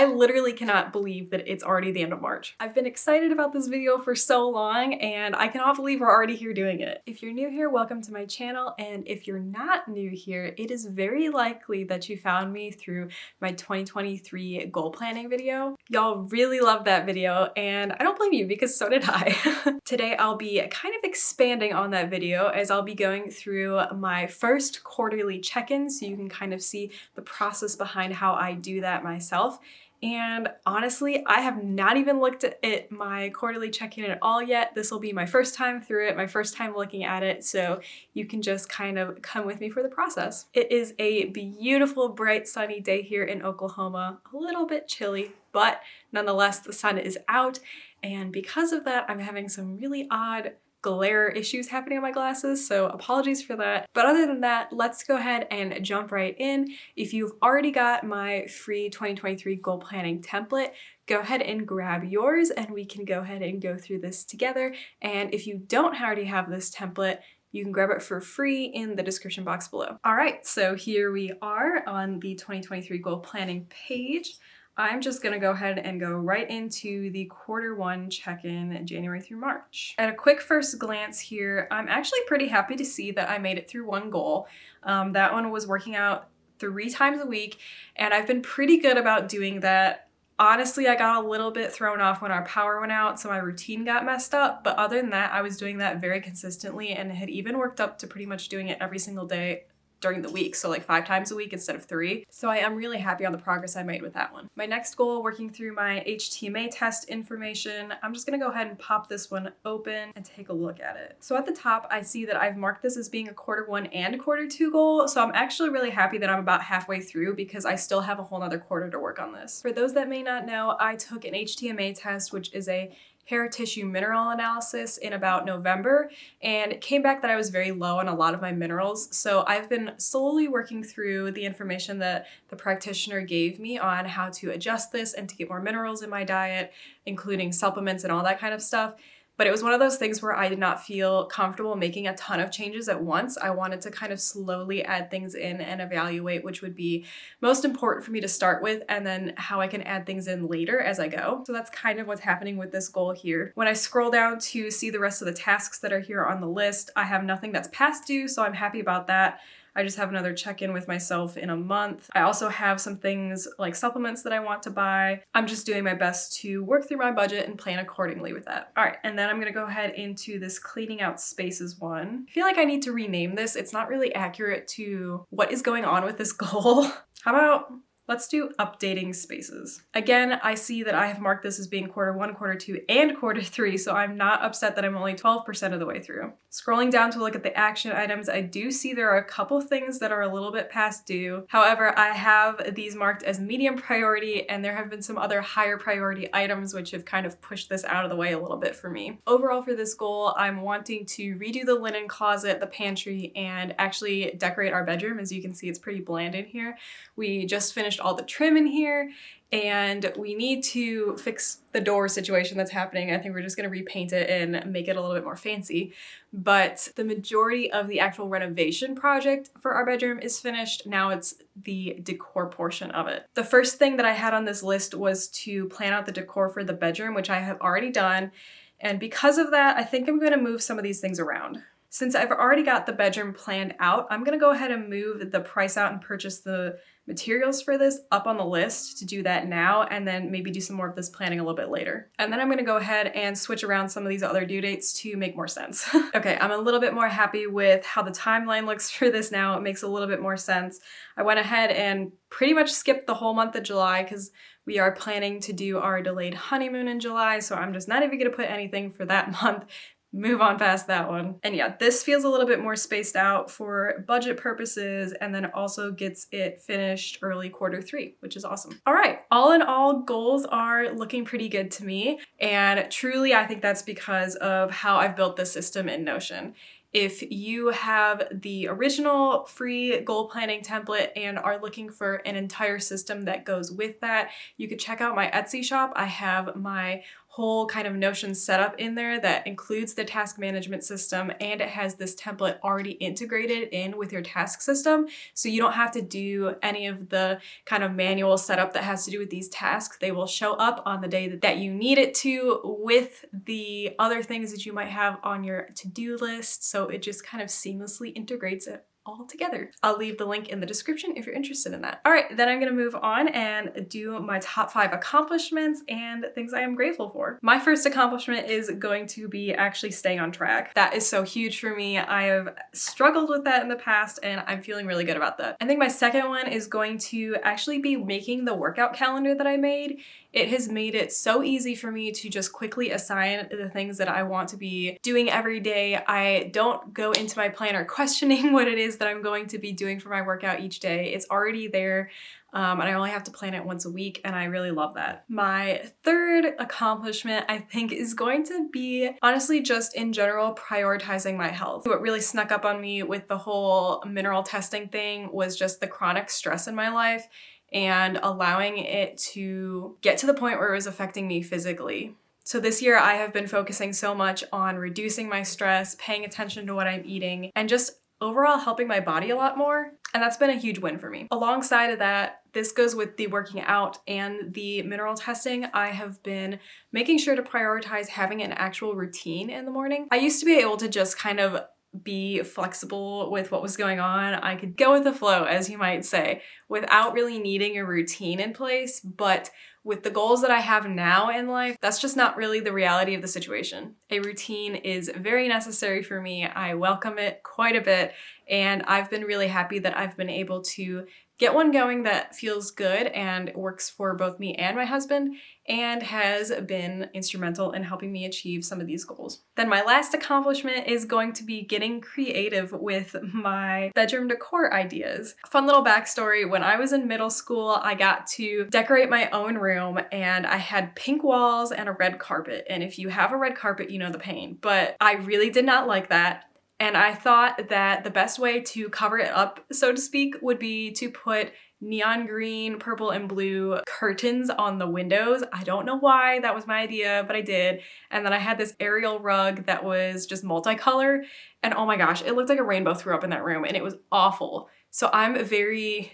literally cannot believe that it's already the end of March. I've been excited about this video for so long and I cannot believe we're already here doing it. If you're new here, welcome to my channel, and if you're not new here, it is very likely that you found me through my 2023 goal planning video. Y'all really loved that video and I don't blame you because so did I. Today I'll be kind of expanding on that video as I'll be going through my first quarterly check-in so you can kind of see the process behind how I do that myself. And honestly, I have not even looked at my quarterly check-in at all yet. This will be my first time through it, my first time looking at it, so you can just kind of come with me for the process. It is a beautiful, bright, sunny day here in Oklahoma. A little bit chilly, but nonetheless, the sun is out, and because of that, I'm having some really odd glare issues happening on my glasses, so apologies for that. But other than that, let's go ahead and jump right in. If you've already got my free 2023 goal planning template, go ahead and grab yours and we can go ahead and go through this together. And if you don't already have this template, you can grab it for free in the description box below. All right, so here we are on the 2023 goal planning page. I'm just gonna go ahead and go right into the Q1 check-in January through March. At a quick first glance here, I'm actually pretty happy to see that I made it through one goal. That one was working out 3 times a week, and I've been pretty good about doing that. Honestly, I got a little bit thrown off when our power went out, so my routine got messed up, but other than that, I was doing that very consistently and had even worked up to pretty much doing it every single day during the week, so like 5 times a week instead of 3. So I am really happy on the progress I made with that one. My next goal, working through my HTMA test information, I'm just gonna go ahead and pop this one open and take a look at it. So at the top, I see that I've marked this as being a Q1 and Q2 goal, so I'm actually really happy that I'm about halfway through because I still have a whole nother quarter to work on this. For those that may not know, I took an HTMA test, which is a hair tissue mineral analysis, in about November, and it came back that I was very low on a lot of my minerals. So I've been slowly working through the information that the practitioner gave me on how to adjust this and to get more minerals in my diet, including supplements and all that kind of stuff. But it was one of those things where I did not feel comfortable making a ton of changes at once. I wanted to kind of slowly add things in and evaluate which would be most important for me to start with and then how I can add things in later as I go. So that's kind of what's happening with this goal here. When I scroll down to see the rest of the tasks that are here on the list, I have nothing that's past due, so I'm happy about that. I just have another check-in with myself in a month. I also have some things like supplements that I want to buy. I'm just doing my best to work through my budget and plan accordingly with that. All right, and then I'm gonna go ahead into this cleaning out spaces one. I feel like I need to rename this. It's not really accurate to what is going on with this goal. How about let's do updating spaces. Again, I see that I have marked this as being Q1, Q2, and Q3, so I'm not upset that I'm only 12% of the way through. Scrolling down to look at the action items, I do see there are a couple things that are a little bit past due. However, I have these marked as medium priority, and there have been some other higher priority items which have kind of pushed this out of the way a little bit for me. Overall for this goal, I'm wanting to redo the linen closet, the pantry, and actually decorate our bedroom. As you can see, it's pretty bland in here. We just finished all the trim in here and we need to fix the door situation that's happening. I think we're just gonna repaint it and make it a little bit more fancy. But the majority of the actual renovation project for our bedroom is finished. Now it's the decor portion of it. The first thing that I had on this list was to plan out the decor for the bedroom, which I have already done. And because of that, I think I'm gonna move some of these things around. Since I've already got the bedroom planned out, I'm gonna go ahead and move the price out and purchase the materials for this up on the list to do that now, and then maybe do some more of this planning a little bit later. And then I'm gonna go ahead and switch around some of these other due dates to make more sense. Okay, I'm a little bit more happy with how the timeline looks for this now. It makes a little bit more sense. I went ahead and pretty much skipped the whole month of July because we are planning to do our delayed honeymoon in July, so I'm just not even gonna put anything for that month. Move on past that one. And yeah, this feels a little bit more spaced out for budget purposes, and then also gets it finished early Q3, which is awesome. All right, all in all, goals are looking pretty good to me. And truly, I think that's because of how I've built this system in Notion. If you have the original free goal planning template and are looking for an entire system that goes with that, you could check out my Etsy shop. I have my whole kind of Notion setup in there that includes the task management system, and it has this template already integrated in with your task system. So you don't have to do any of the kind of manual setup that has to do with these tasks. They will show up on the day that you need it to with the other things that you might have on your to-do list. So it just kind of seamlessly integrates it all together. I'll leave the link in the description if you're interested in that. All right, then I'm gonna move on and do my top 5 accomplishments and things I am grateful for. My first accomplishment is going to be actually staying on track. That is so huge for me. I have struggled with that in the past and I'm feeling really good about that. I think my second one is going to actually be making the workout calendar that I made. It has made it so easy for me to just quickly assign the things that I want to be doing every day. I don't go into my planner questioning what it is that I'm going to be doing for my workout each day. It's already there. And I only have to plan it once a week, and I really love that. My third accomplishment, I think, is going to be honestly just in general prioritizing my health. What really snuck up on me with the whole mineral testing thing was just the chronic stress in my life and allowing it to get to the point where it was affecting me physically. So this year I have been focusing so much on reducing my stress, paying attention to what I'm eating, and just overall helping my body a lot more. And that's been a huge win for me. Alongside of that, this goes with the working out and the mineral testing. I have been making sure to prioritize having an actual routine in the morning. I used to be able to just kind of be flexible with what was going on. I could go with the flow, as you might say, without really needing a routine in place. But with the goals that I have now in life, that's just not really the reality of the situation. A routine is very necessary for me. I welcome it quite a bit, and I've been really happy that I've been able to get one going that feels good and works for both me and my husband, and has been instrumental in helping me achieve some of these goals. Then my last accomplishment is going to be getting creative with my bedroom decor ideas. Fun little backstory, when I was in middle school, I got to decorate my own room, and I had pink walls and a red carpet. And if you have a red carpet, you know the pain, but I really did not like that. And I thought that the best way to cover it up, so to speak, would be to put neon green, purple, and blue curtains on the windows. I don't know why that was my idea, but I did. And then I had this aerial rug that was just multicolor. And oh my gosh, it looked like a rainbow threw up in that room, and it was awful. So I'm very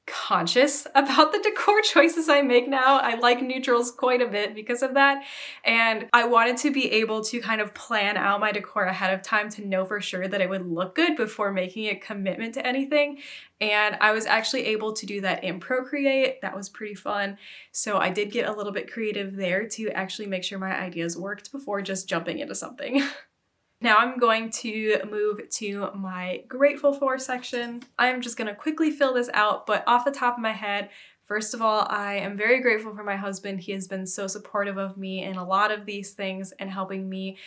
conscious about the decor choices I make now. I like neutrals quite a bit because of that. And I wanted to be able to kind of plan out my decor ahead of time to know for sure that it would look good before making a commitment to anything. And I was actually able to do that in Procreate. That was pretty fun. So I did get a little bit creative there to actually make sure my ideas worked before just jumping into something. Now I'm going to move to my grateful for section. I'm just gonna quickly fill this out, but off the top of my head, first of all, I am very grateful for my husband. He has been so supportive of me in a lot of these things and helping me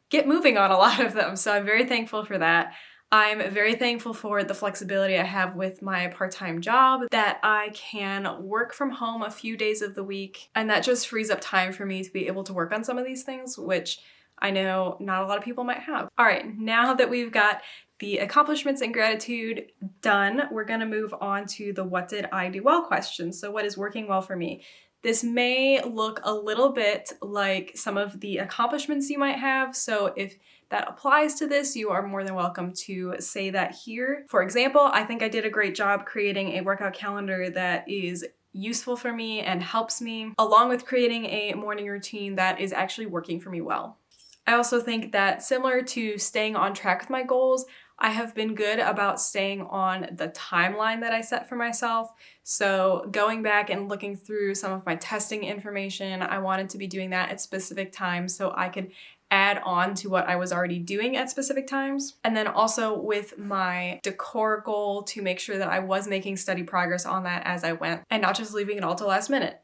get moving on a lot of them. So I'm very thankful for that. I'm very thankful for the flexibility I have with my part-time job, that I can work from home a few days of the week, and that just frees up time for me to be able to work on some of these things, which I know not a lot of people might have. All right, now that we've got the accomplishments and gratitude done, we're gonna move on to the what did I do well question. So what is working well for me? This may look a little bit like some of the accomplishments you might have. So if that applies to this, you are more than welcome to say that here. For example, I think I did a great job creating a workout calendar that is useful for me and helps me, along with creating a morning routine that is actually working for me well. I also think that similar to staying on track with my goals, I have been good about staying on the timeline that I set for myself. So going back and looking through some of my testing information, I wanted to be doing that at specific times so I could add on to what I was already doing at specific times. And then also with my decor goal to make sure that I was making steady progress on that as I went and not just leaving it all to last minute.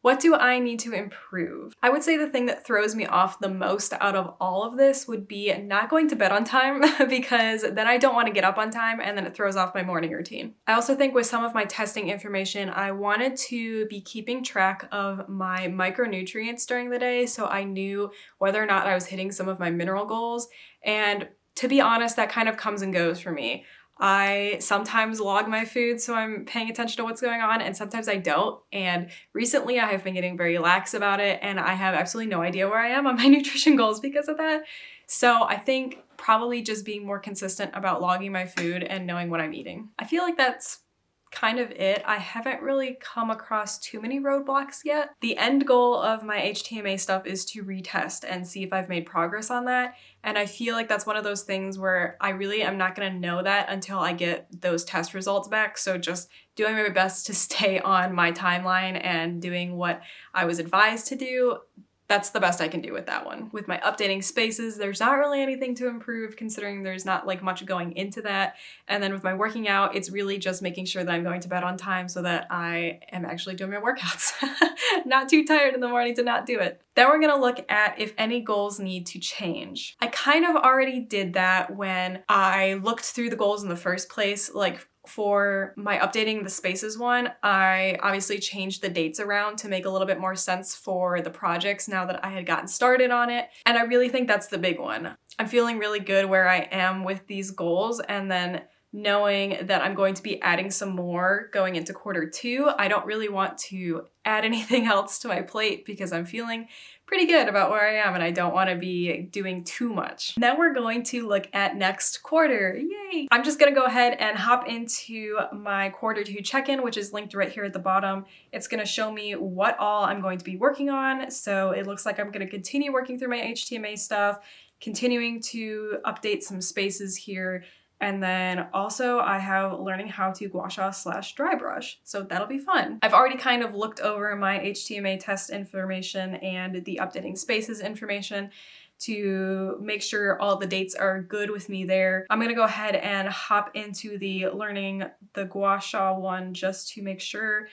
What do I need to improve? I would say the thing that throws me off the most out of all of this would be not going to bed on time because then I don't want to get up on time and then it throws off my morning routine. I also think with some of my testing information, I wanted to be keeping track of my micronutrients during the day so I knew whether or not I was hitting some of my mineral goals. And to be honest, that kind of comes and goes for me. I sometimes log my food so I'm paying attention to what's going on, and sometimes I don't. And recently I have been getting very lax about it, and I have absolutely no idea where I am on my nutrition goals because of that. So I think probably just being more consistent about logging my food and knowing what I'm eating. I feel like that's kind of it. I haven't really come across too many roadblocks yet. The end goal of my HTMA stuff is to retest and see if I've made progress on that. And I feel like that's one of those things where I really am not gonna know that until I get those test results back. So just doing my best to stay on my timeline and doing what I was advised to do. That's the best I can do with that one. With my updating spaces, there's not really anything to improve considering there's not like much going into that. And then with my working out, it's really just making sure that I'm going to bed on time so that I am actually doing my workouts. Not too tired in the morning to not do it. Then we're gonna look at if any goals need to change. I kind of already did that when I looked through the goals in the first place. Like for my updating the spaces one, I obviously changed the dates around to make a little bit more sense for the projects now that I had gotten started on it. And I really think that's the big one. I'm feeling really good where I am with these goals, and then knowing that I'm going to be adding some more going into Q2, I don't really want to add anything else to my plate because I'm feeling pretty good about where I am and I don't want to be doing too much. Now we're going to look at next quarter. Yay! I'm just gonna go ahead and hop into my Q2 check-in, which is linked right here at the bottom. It's gonna show me what all I'm going to be working on. So it looks like I'm gonna continue working through my HTMA stuff, continuing to update some spaces here. And then also I have learning how to gua sha / dry brush. So that'll be fun. I've already kind of looked over my HTMA test information and the updating spaces information to make sure all the dates are good with me there. I'm gonna go ahead and hop into the learning the gua sha one just to make sure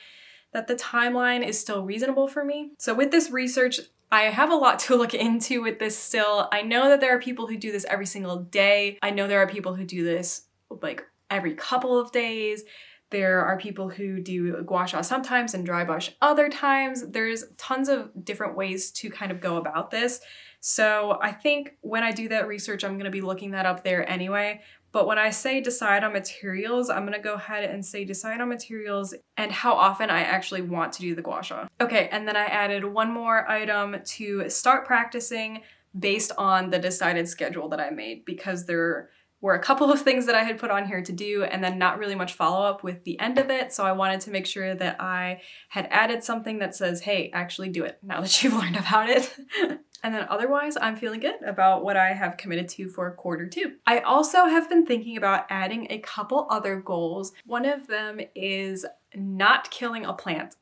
that the timeline is still reasonable for me. So with this research, I have a lot to look into with this still. I know that there are people who do this every single day. I know there are people who do this like every couple of days. There are people who do gua sha sometimes and dry brush other times. There's tons of different ways to kind of go about this. So I think when I do that research, I'm gonna be looking that up there anyway. But when I say decide on materials, I'm gonna go ahead and say decide on materials and how often I actually want to do the gua sha. Okay, and then I added one more item to start practicing based on the decided schedule that I made, because there were a couple of things that I had put on here to do and then not really much follow-up with the end of it. So I wanted to make sure that I had added something that says, hey, actually do it now that you've learned about it. And then otherwise, I'm feeling good about what I have committed to for Q2. I also have been thinking about adding a couple other goals. One of them is not killing a plant.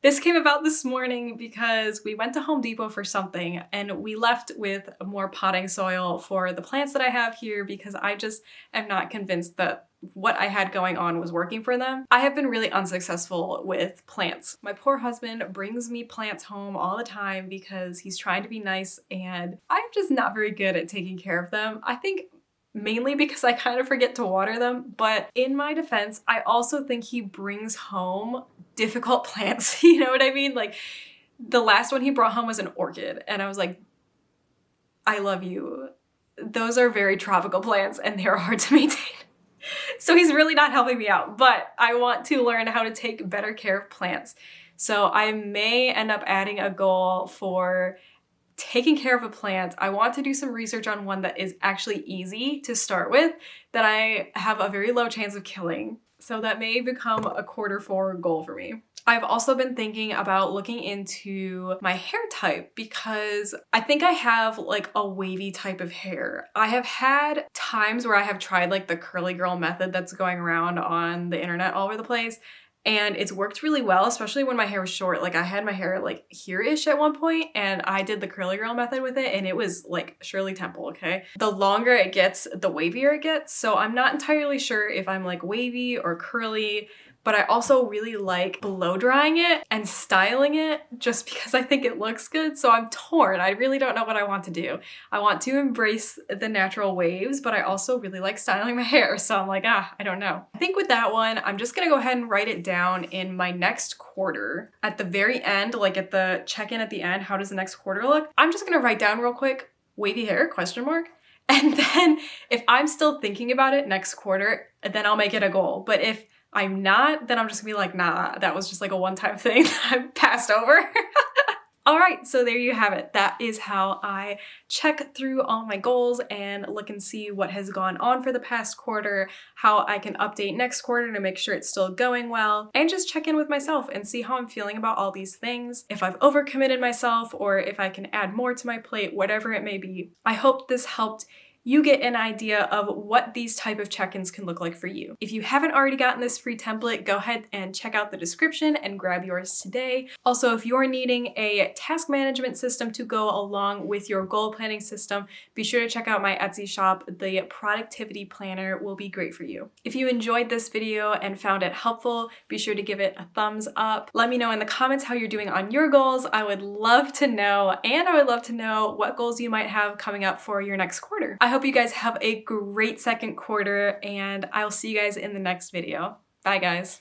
This came about this morning because we went to Home Depot for something and we left with more potting soil for the plants that I have here because I just am not convinced that what I had going on was working for them. I have been really unsuccessful with plants. My poor husband brings me plants home all the time because he's trying to be nice and I'm just not very good at taking care of them. I think mainly because I kind of forget to water them, but in my defense, I also think he brings home difficult plants. You know what I mean? Like the last one he brought home was an orchid and I was like, I love you. Those are very tropical plants and they're hard to maintain. So he's really not helping me out, but I want to learn how to take better care of plants. So I may end up adding a goal for taking care of a plant. I want to do some research on one that is actually easy to start with, that I have a very low chance of killing. So that may become a Q4 goal for me. I've also been thinking about looking into my hair type because I think I have like a wavy type of hair. I have had times where I have tried like the curly girl method that's going around on the internet all over the place. And it's worked really well, especially when my hair was short. Like I had my hair like here-ish at one point and I did the curly girl method with it and it was like Shirley Temple, okay? The longer it gets, the wavier it gets. So I'm not entirely sure if I'm like wavy or curly, but I also really like blow drying it and styling it just because I think it looks good. So I'm torn. I really don't know what I want to do. I want to embrace the natural waves, but I also really like styling my hair. So I'm like, I don't know. I think with that one, I'm just gonna go ahead and write it down in my next quarter. At the very end, like at the check-in at the end, how does the next quarter look? I'm just gonna write down real quick, wavy hair, question mark. And then if I'm still thinking about it next quarter, then I'll make it a goal. But if I'm not, then I'm just gonna be like, nah, that was just like a one-time thing that I passed over. All right, so there you have it. That is how I check through all my goals and look and see what has gone on for the past quarter, how I can update next quarter to make sure it's still going well, and just check in with myself and see how I'm feeling about all these things, if I've overcommitted myself or if I can add more to my plate, whatever it may be. I hope this helped you get an idea of what these type of check-ins can look like for you. If you haven't already gotten this free template, go ahead and check out the description and grab yours today. Also, if you're needing a task management system to go along with your goal planning system, be sure to check out my Etsy shop. The productivity planner will be great for you. If you enjoyed this video and found it helpful, be sure to give it a thumbs up. Let me know in the comments how you're doing on your goals. I would love to know, and I would love to know what goals you might have coming up for your next quarter. I hope you guys have a great second quarter, and I'll see you guys in the next video. Bye, guys.